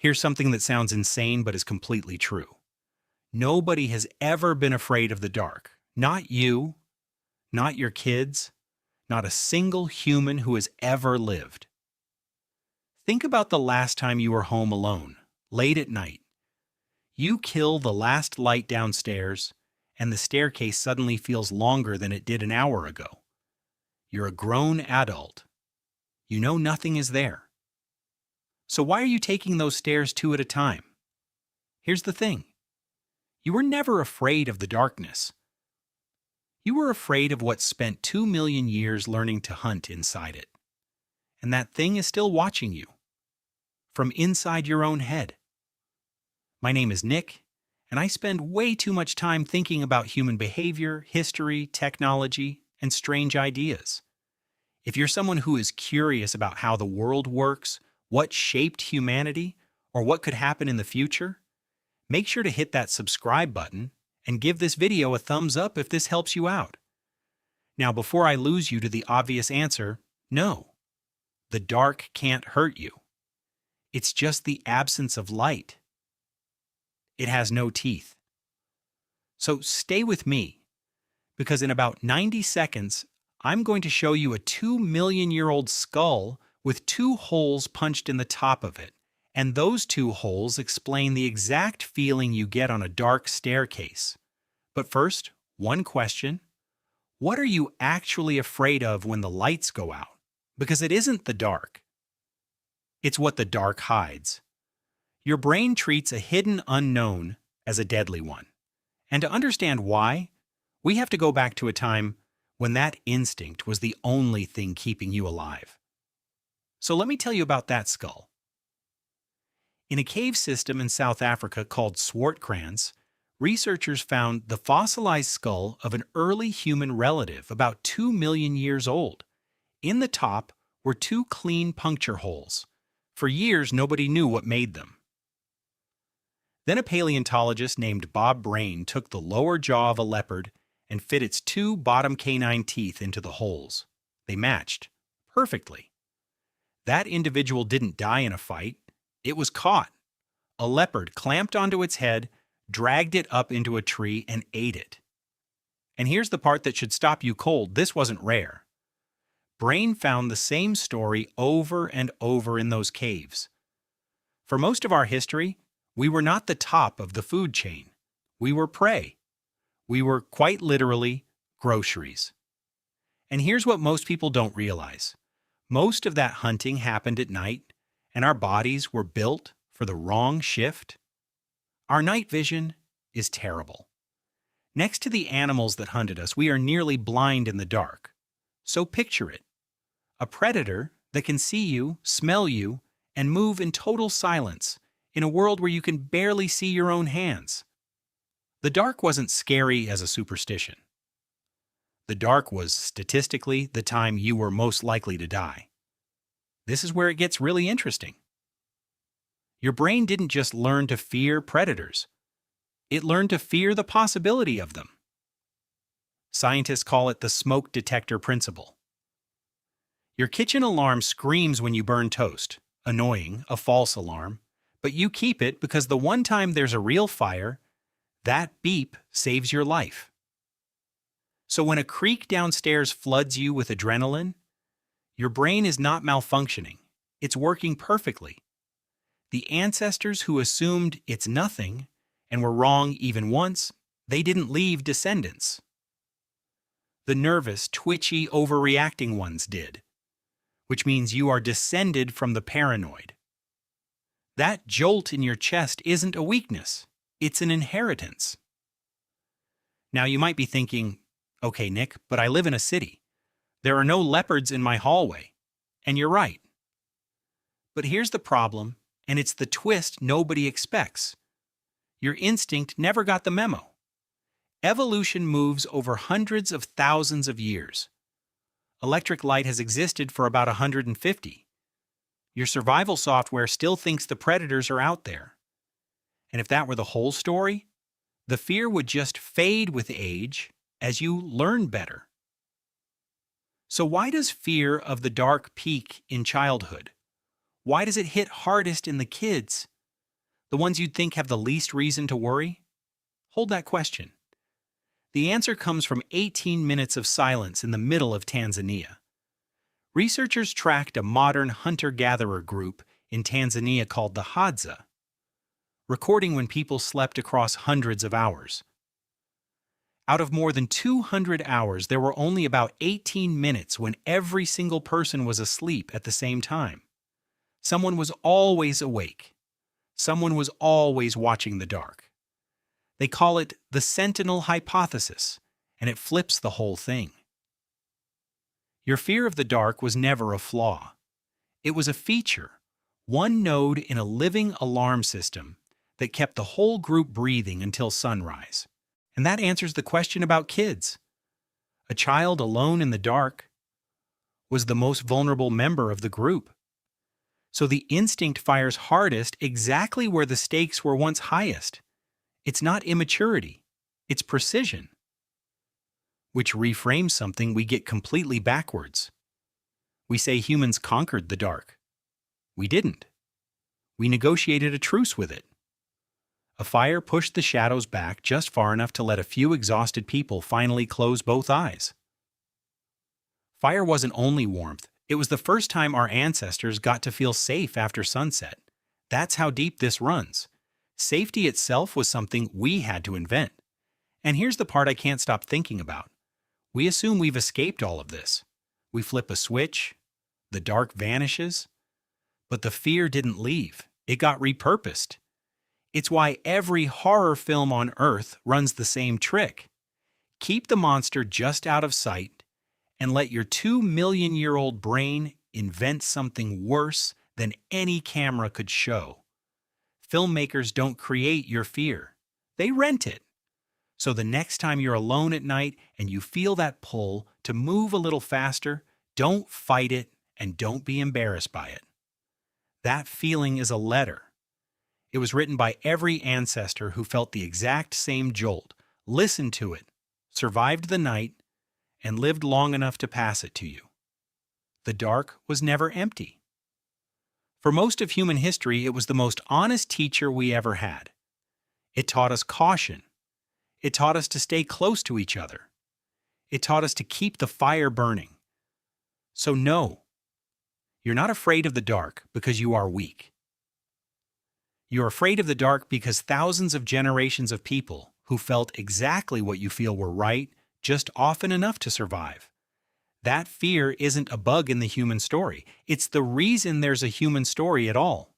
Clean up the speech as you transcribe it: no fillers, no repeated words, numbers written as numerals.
Here's something that sounds insane but is completely true. Nobody has ever been afraid of the dark. Not you, not your kids, not a single human who has ever lived. Think about the last time you were home alone, late at night. You kill the last light downstairs, and the staircase suddenly feels longer than it did an hour ago. You're a grown adult. You know nothing is there. So why are you taking those stairs two at a time? Here's the thing. You were never afraid of the darkness. You were afraid of what spent 2 million years learning to hunt inside it. And that thing is still watching you. From inside your own head. My name is Nick, and I spend way too much time thinking about human behavior, history, technology, and strange ideas. If you're someone who is curious about how the world works, what shaped humanity, or what could happen in the future, make sure to hit that subscribe button and give this video a thumbs up if this helps you out. Now, before I lose you to the obvious answer, no. The dark can't hurt you. It's just the absence of light. It has no teeth. So stay with me, because in about 90 seconds, I'm going to show you a 2 million-year-old skull with 2 holes punched in the top of it, and those 2 holes explain the exact feeling you get on a dark staircase. But first, one question. What are you actually afraid of when the lights go out? Because it isn't the dark. It's what the dark hides. Your brain treats a hidden unknown as a deadly one. And to understand why, we have to go back to a time when that instinct was the only thing keeping you alive. So let me tell you about that skull. In a cave system in South Africa called Swartkrans, researchers found the fossilized skull of an early human relative about 2 million years old. In the top were 2 clean puncture holes. For years, nobody knew what made them. Then a paleontologist named Bob Brain took the lower jaw of a leopard and fit its 2 bottom canine teeth into the holes. They matched perfectly. That individual didn't die in a fight. It was caught. A leopard clamped onto its head, dragged it up into a tree, and ate it. And here's the part that should stop you cold. This wasn't rare. Brain found the same story over and over in those caves. For most of our history, we were not the top of the food chain. We were prey. We were quite literally groceries. And here's what most people don't realize. Most of that hunting happened at night, and our bodies were built for the wrong shift. Our night vision is terrible. Next to the animals that hunted us, we are nearly blind in the dark. So picture it. A predator that can see you, smell you, and move in total silence in a world where you can barely see your own hands. The dark wasn't scary as a superstition. The dark was, statistically, the time you were most likely to die. This is where it gets really interesting. Your brain didn't just learn to fear predators. It learned to fear the possibility of them. Scientists call it the smoke detector principle. Your kitchen alarm screams when you burn toast. Annoying, a false alarm. But you keep it because the one time there's a real fire, that beep saves your life. So when a creak downstairs floods you with adrenaline, your brain is not malfunctioning. It's working perfectly. The ancestors who assumed it's nothing and were wrong even once, they didn't leave descendants. The nervous, twitchy, overreacting ones did, which means you are descended from the paranoid. That jolt in your chest isn't a weakness. It's an inheritance. Now you might be thinking, okay, Nick, but I live in a city. There are no leopards in my hallway. And you're right. But here's the problem, and it's the twist nobody expects. Your instinct never got the memo. Evolution moves over hundreds of thousands of years. Electric light has existed for about 150. Your survival software still thinks the predators are out there. And if that were the whole story, the fear would just fade with age as you learn better. So why does fear of the dark peak in childhood? Why does it hit hardest in the kids The ones you'd think have the least reason to worry? Hold that question. The answer comes from 18 minutes of silence in the middle of Tanzania. Researchers tracked a modern hunter-gatherer group in Tanzania called the Hadza, recording when people slept across hundreds of hours. Out of more than 200 hours, there were only about 18 minutes when every single person was asleep at the same time. Someone was always awake. Someone was always watching the dark. They call it the Sentinel hypothesis, and it flips the whole thing. Your fear of the dark was never a flaw. It was a feature, one node in a living alarm system that kept the whole group breathing until sunrise. And that answers the question about kids. A child alone in the dark was the most vulnerable member of the group. So the instinct fires hardest exactly where the stakes were once highest. It's not immaturity, it's precision. Which reframes something we get completely backwards. We say humans conquered the dark. We didn't. We negotiated a truce with it. A fire pushed the shadows back just far enough to let a few exhausted people finally close both eyes. Fire wasn't only warmth, it was the first time our ancestors got to feel safe after sunset. That's how deep this runs. Safety itself was something we had to invent. And here's the part I can't stop thinking about. We assume we've escaped all of this. We flip a switch, the dark vanishes, but the fear didn't leave. It got repurposed. It's why every horror film on Earth runs the same trick. Keep the monster just out of sight and let your 2 million-year-old brain invent something worse than any camera could show. Filmmakers don't create your fear. They rent it. So the next time you're alone at night and you feel that pull to move a little faster, don't fight it and don't be embarrassed by it. That feeling is a letter. It was written by every ancestor who felt the exact same jolt, listened to it, survived the night, and lived long enough to pass it to you. The dark was never empty. For most of human history, it was the most honest teacher we ever had. It taught us caution. It taught us to stay close to each other. It taught us to keep the fire burning. So no, you're not afraid of the dark because you are weak. You're afraid of the dark because thousands of generations of people who felt exactly what you feel were right just often enough to survive. That fear isn't a bug in the human story. It's the reason there's a human story at all.